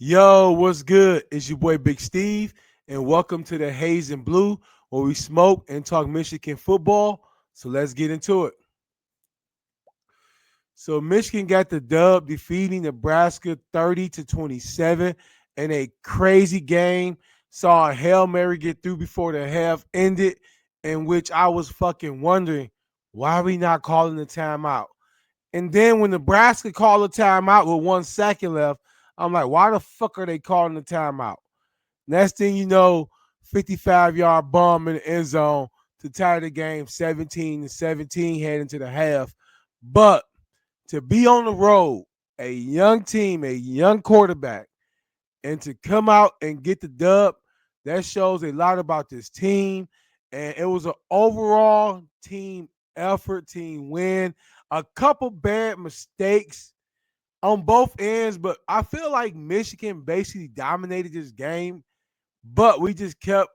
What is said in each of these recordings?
Yo, what's good? It's your boy Big Steve, and welcome to the Haze and Blue, where we smoke and talk Michigan football. So let's get into it. So Michigan got the dub, defeating Nebraska 30-27 in a crazy game. Saw a Hail Mary get through before the half ended, in which I was fucking wondering why are we not calling the timeout. And then when Nebraska called a timeout with 1 second left, I'm like, why the fuck are they calling the timeout? Next thing you know, 55-yard bomb in the end zone to tie the game 17-17 heading to the half. But to be on the road, a young team, a young quarterback, and to come out and get the dub, that shows a lot about this team. And it was an overall team effort, team win. A couple bad mistakes on both ends, but I feel like Michigan basically dominated this game, but we just kept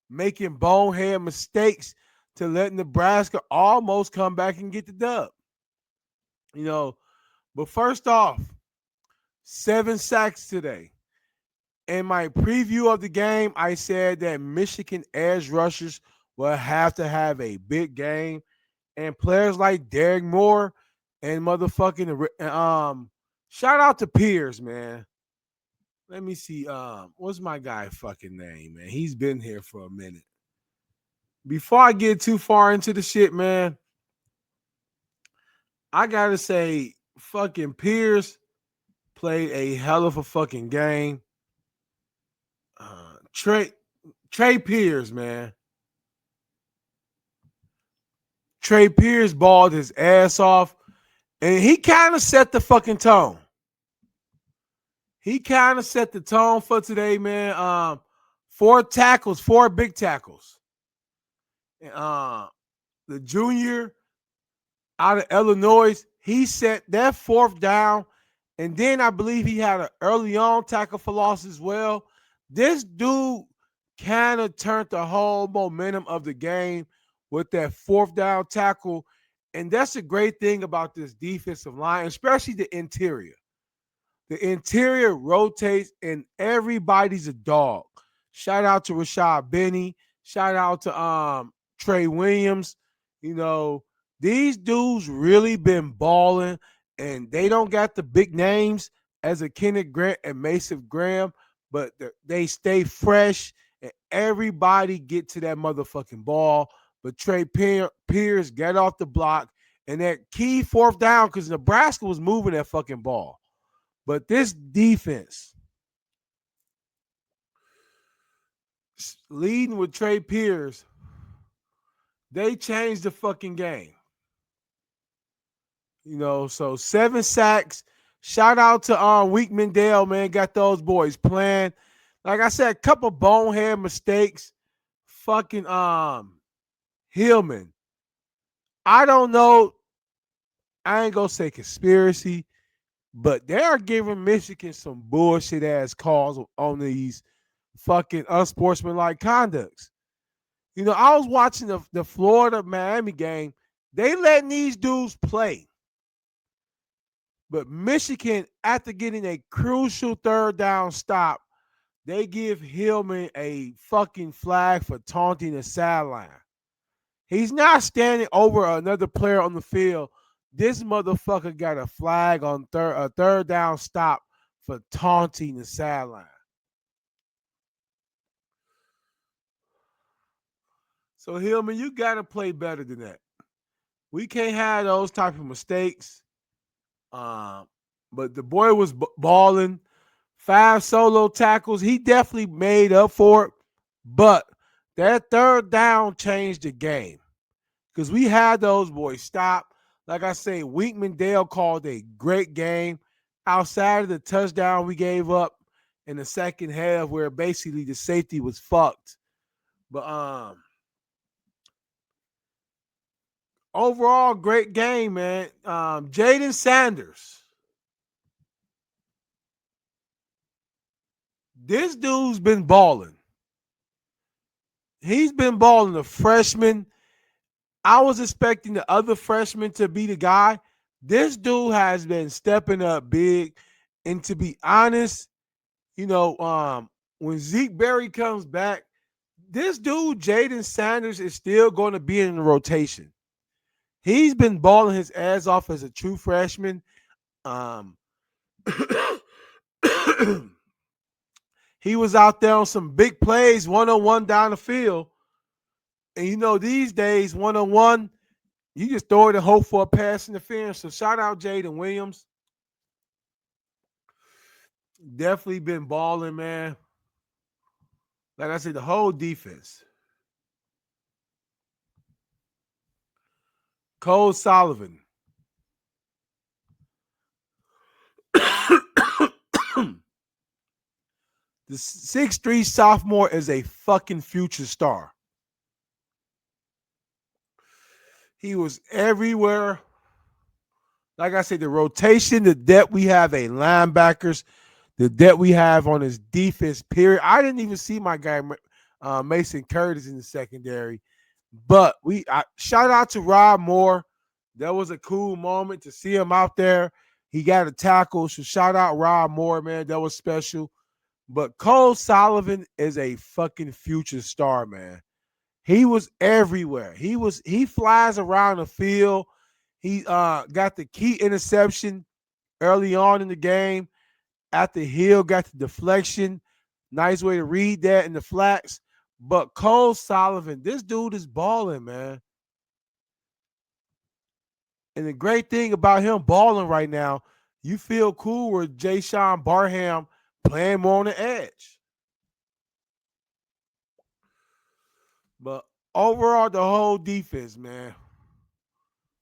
making bonehead mistakes to let Nebraska almost come back and get the dub. You know, but first off, 7 sacks today. In my preview of the game, I said that Michigan edge rushers will have to have a big game, and players like Derek Moore and motherfucking shout out to Pierce, man. Let me see. What's my guy fucking name, man? He's been here for a minute. Before I get too far into the shit, man, I gotta say, fucking Pierce played a hell of a fucking game. Trey Pierce, man. Trey Pierce balled his ass off, and he kind of set the fucking tone. He kind of set the tone for today, man. Four tackles, four big tackles. Uh, the junior out of Illinois, he set that fourth down, and then I believe he had an early on tackle for loss as well. This dude kind of turned the whole momentum of the game with that fourth down tackle, and that's a great thing about this defensive line, especially the interior. The interior rotates, and everybody's a dog. Shout out to Rashad Benny. Shout out to Trey Williams. You know, these dudes really been balling, and they don't got the big names as a Kenneth Grant and Mason Graham, but they stay fresh, and everybody get to that motherfucking ball. But Trey Pierce got off the block, and that key fourth down, because Nebraska was moving that fucking ball. But this defense, leading with Trey Pierce, they changed the fucking game. You know, so 7 sacks. Shout out to Weekman Dale, man. Got those boys playing. Like I said, a couple bonehead mistakes. Fucking Hillman. I don't know. I ain't gonna say conspiracy, but they are giving Michigan some bullshit ass calls on these fucking unsportsmanlike conducts. You know, I was watching the Florida Miami game. They letting these dudes play. But Michigan, after getting a crucial third down stop, they give Hillman a fucking flag for taunting the sideline. He's not standing over another player on the field. This motherfucker got a flag on a third down stop for taunting the sideline. So Hillman, you gotta play better than that. We can't have those type of mistakes. But the boy was balling. 5 solo tackles. He definitely made up for it. But that third down changed the game because we had those boys stop. Like I say, Weekman Dale called a great game. Outside of the touchdown we gave up in the second half, where basically the safety was fucked. But overall, great game, man. Jaden Sanders. This dude's been balling. He's been balling. A freshman. I was expecting the other freshman to be the guy. This dude has been stepping up big. And to be honest, You know, when Zeke Berry comes back, this dude, Jaden Sanders, is still going to be in the rotation. He's been balling his ass off as a true freshman. Um, he was out there on some big plays, one-on-one down the field. And you know, these days, one-on-one, you just throw it and hope for a pass interference. So shout out Jaden Williams. Definitely been balling, man. Like I said, the whole defense. Cole Sullivan. The 6'3" sophomore is a fucking future star. He was everywhere. Like I said, the rotation, the depth we have a linebackers, the depth we have on his defense, period. I didn't even see my guy Mason Curtis in the secondary. But shout out to Rob Moore. That was a cool moment to see him out there. He got a tackle. So shout out Rob Moore, man. That was special. But Cole Sullivan is a fucking future star, man. He was everywhere. He flies around the field. He got the key interception early on in the game. At the hill, got the deflection. Nice way to read that in the flats. But Cole Sullivan, this dude is balling, man. And the great thing about him balling right now, you feel cool with Jay Sean Barham playing more on the edge. But overall, the whole defense, man.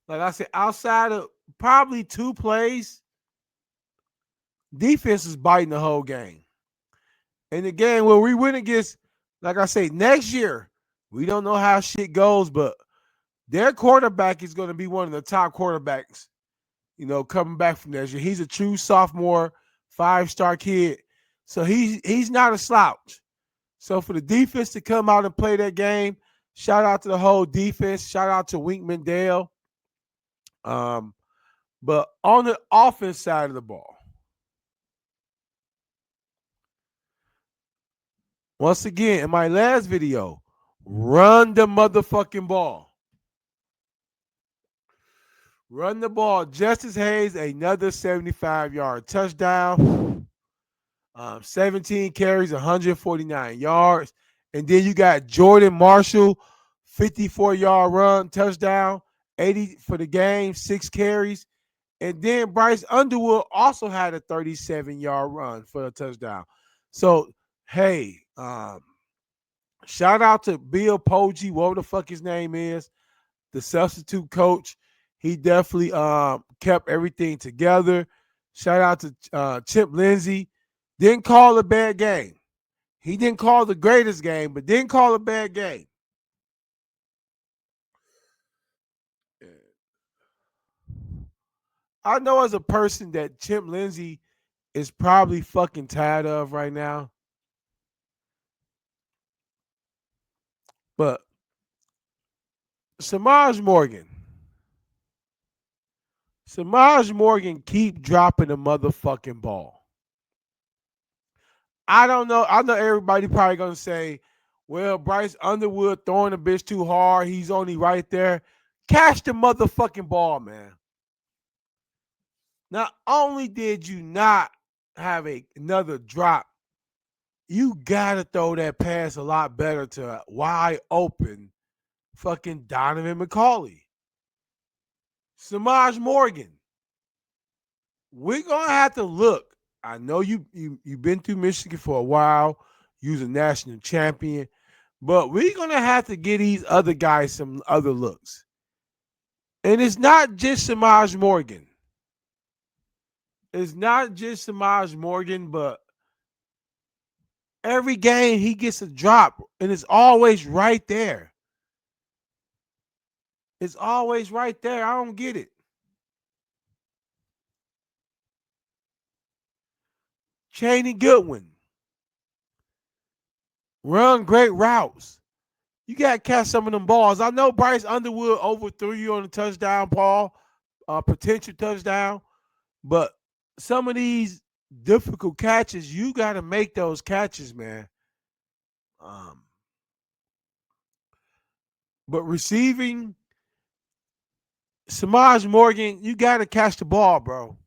Like I said, outside of probably 2 plays, defense is biting the whole game. And the game where we win against, like I say, next year, we don't know how shit goes, but their quarterback is going to be one of the top quarterbacks, you know, coming back from next year. He's a true sophomore, 5-star kid. So he's not a slouch. So for the defense to come out and play that game, shout out to the whole defense. Shout out to Wink Mandel. But on the offense side of the ball, once again, in my last video, run the motherfucking ball. Run the ball. Justice Hayes, another 75-yard touchdown. 17 carries, 149 yards. And then you got Jordan Marshall, 54-yard run, touchdown, 80 for the game, 6 carries. And then Bryce Underwood also had a 37-yard run for a touchdown. So, hey, shout out to Bill Poggi, whatever the fuck his name is, the substitute coach. He definitely kept everything together. Shout out to Chip Lindsey. Didn't call a bad game. He didn't call the greatest game, but didn't call a bad game. I know as a person that Chip Lindsey is probably fucking tired of right now. But Samaj Morgan keep dropping the motherfucking ball. I don't know. I know everybody probably going to say, well, Bryce Underwood throwing a bitch too hard. He's only right there. Catch the motherfucking ball, man. Not only did you not have another drop, you got to throw that pass a lot better to a wide open fucking Donovan McCauley. Samaj Morgan. We're going to have to look. I know you've been through Michigan for a while. You was a national champion. But we're going to have to give these other guys some other looks. And it's not just Samaj Morgan. It's not just Samaj Morgan, but every game he gets a drop, and it's always right there. It's always right there. I don't get it. Chaney Goodwin. Run great routes. You got to catch some of them balls. I know Bryce Underwood overthrew you on a touchdown, Paul, potential touchdown. But some of these difficult catches, you got to make those catches, man. Um, but receiving, Samaj Morgan, you got to catch the ball, bro.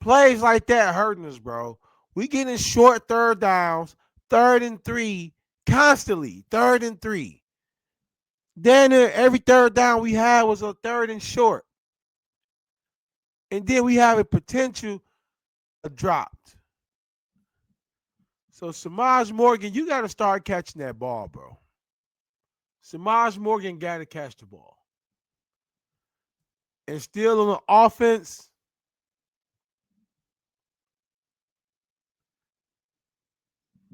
Plays like that hurting us, bro. We getting short third downs, 3rd and 3, constantly, 3rd and 3. Then every third down we had was a 3rd and short. And then we have a potential dropped. So Samaj Morgan, you got to start catching that ball, bro. Samaj Morgan got to catch the ball. And still on the offense,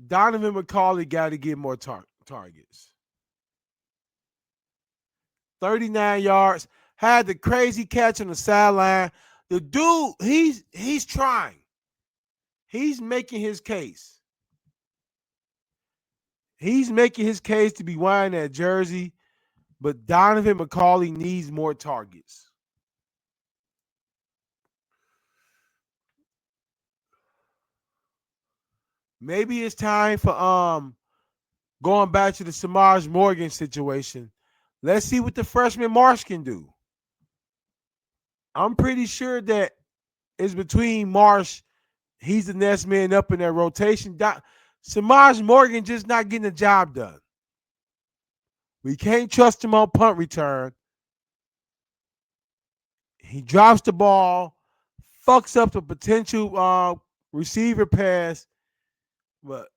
Donovan McCauley got to get more targets. 39 yards, had the crazy catch on the sideline. The dude, he's trying. He's making his case. He's making his case to be wearing that jersey, but Donovan McCauley needs more targets. Maybe it's time for going back to the Samaj Morgan situation. Let's see what the freshman Marsh can do. I'm pretty sure that it's between Marsh. He's the next man up in that rotation. Samaj Morgan just not getting the job done. We can't trust him on punt return. He drops the ball, fucks up the potential receiver pass. But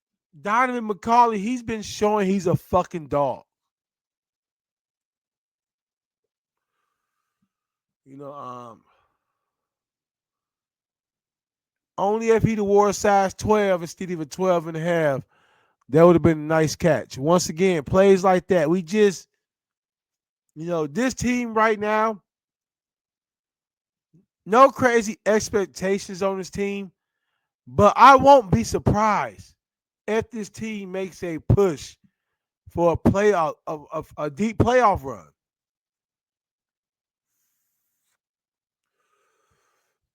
Donovan McCauley, he's been showing he's a fucking dog. You know, only if he'd wore a size 12 instead of a 12 and a half, that would have been a nice catch. Once again, plays like that. We just, this team right now, no crazy expectations on this team, but I won't be surprised if this team makes a push for a playoff, a deep playoff run.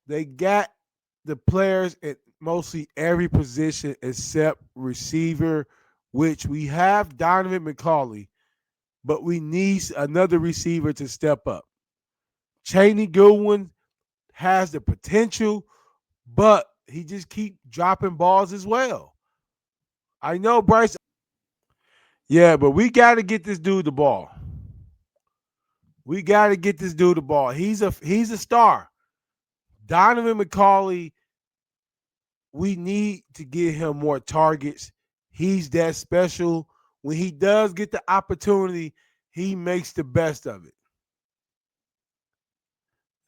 They got the players at mostly every position except receiver, which we have Donovan McCauley, but we need another receiver to step up. Chaney Goodwin has the potential, but he just keep dropping balls as well. I know Bryce. Yeah, but we got to get this dude the ball. We got to get this dude the ball. He's a star. Donovan McCauley, we need to give him more targets. He's that special. When he does get the opportunity, he makes the best of it.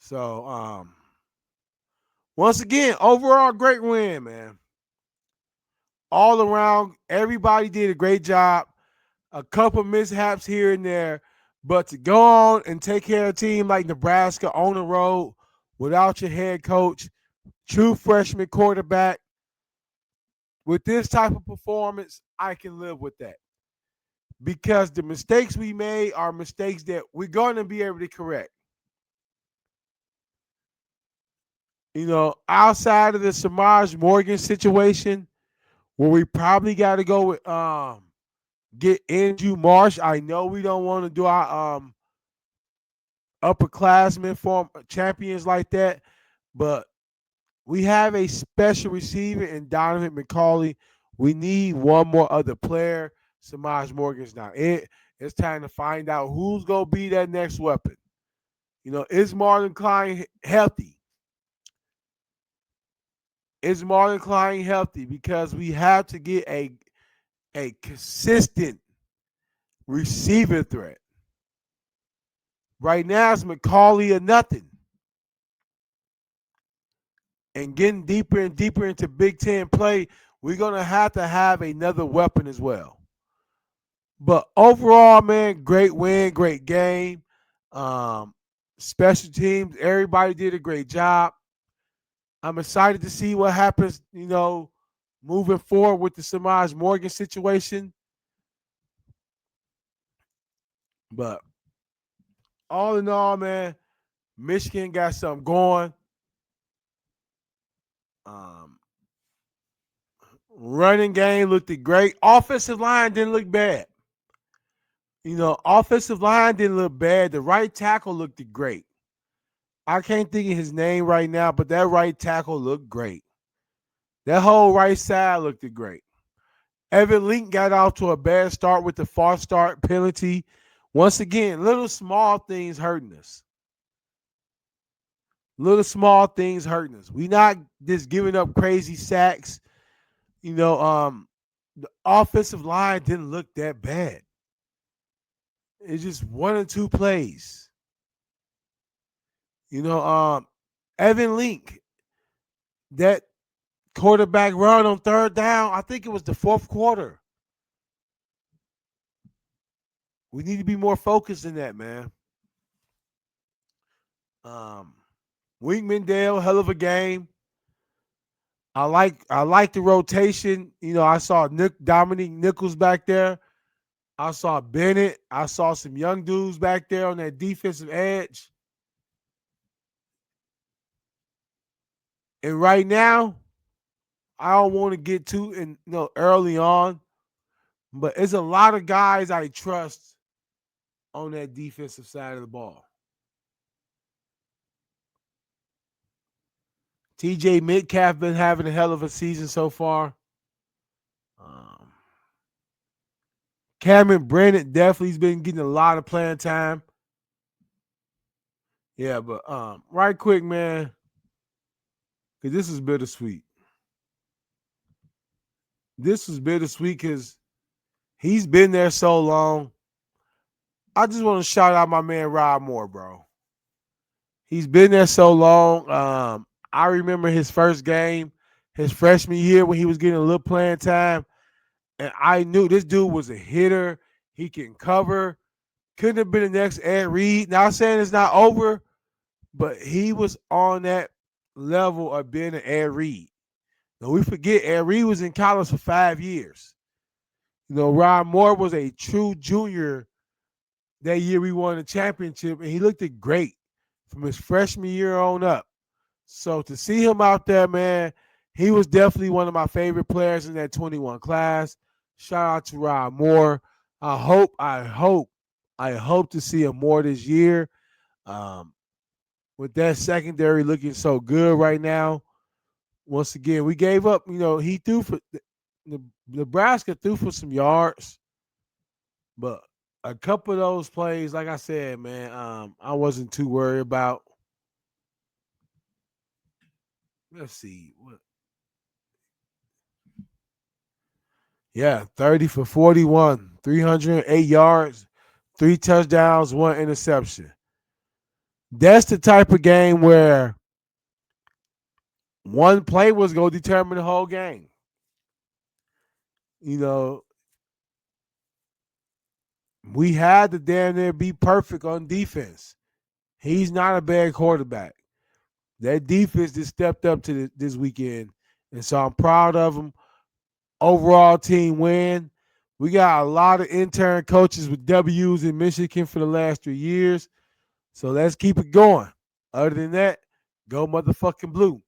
So, once again, overall great win, man. All around, everybody did a great job. A couple mishaps here and there, but to go on and take care of a team like Nebraska on the road without your head coach, true freshman quarterback, with this type of performance, I can live with that. Because the mistakes we made are mistakes that we're going to be able to correct. Outside of the Samaj Morgan situation, where we probably got to go with get Andrew Marsh. I know we don't want to do our upperclassmen form champions like that, but we have a special receiver in Donovan McCauley. We need one more other player. Samaj Morgan's not it. It's time to find out who's going to be that next weapon. Is Marlon Klein healthy? Is Marlon Klein healthy? Because we have to get a consistent receiver threat. Right now, it's McCauley or nothing. And getting deeper and deeper into Big Ten play, we're going to have another weapon as well. But overall, man, great win, great game. Special teams, everybody did a great job. I'm excited to see what happens, moving forward with the Samaj Morgan situation. But all in all, man, Michigan got something going. Um, Running game looked great. Offensive line didn't look bad. Offensive line didn't look bad. The right tackle looked great. I can't think of his name right now, but that right tackle looked great. That whole right side looked great. Evan Link got off to a bad start with the false start penalty. Once again, little small things hurting us. Little small things hurting us. We not just giving up crazy sacks. The offensive line didn't look that bad. It's just one or two plays. Evan Link, that quarterback run on third down, I think it was the fourth quarter. We need to be more focused in that, man. Wink Mendale, hell of a game. I like the rotation. I saw Dominic Nichols back there. I saw Bennett. I saw some young dudes back there on that defensive edge. And right now, I don't want to get too early on, but it's a lot of guys I trust on that defensive side of the ball. TJ Metcalf been having a hell of a season so far. Cameron Brennan definitely's been getting a lot of playing time. Yeah, but right quick, man, because this is bittersweet. This was bittersweet because he's been there so long. I just want to shout out my man Rob Moore, bro. He's been there so long. I remember his first game, his freshman year when he was getting a little playing time, and I knew this dude was a hitter. He can cover. Couldn't have been the next Ed Reed. Now, I'm saying it's not over, but he was on that level of being an Ed Reed. Now, we forget Ed Reed was in college for 5 years. Rob Moore was a true junior that year we won the championship, and he looked great from his freshman year on up. So to see him out there, man, he was definitely one of my favorite players in that 21 class. Shout out to Rob Moore. I hope to see him more this year. With that secondary looking so good right now. Once again, we gave up. He threw for Nebraska threw for some yards, but a couple of those plays, like I said, man, I wasn't too worried about. Let's see. Yeah, 30 for 41, 308 yards, 3 touchdowns, 1 interception. That's the type of game where one play was going to determine the whole game. We had to damn near be perfect on defense. He's not a bad quarterback. That defense just stepped up to this weekend, and so I'm proud of them. Overall team win. We got a lot of intern coaches with W's in Michigan for the last 3 years, so let's keep it going. Other than that, go motherfucking blue.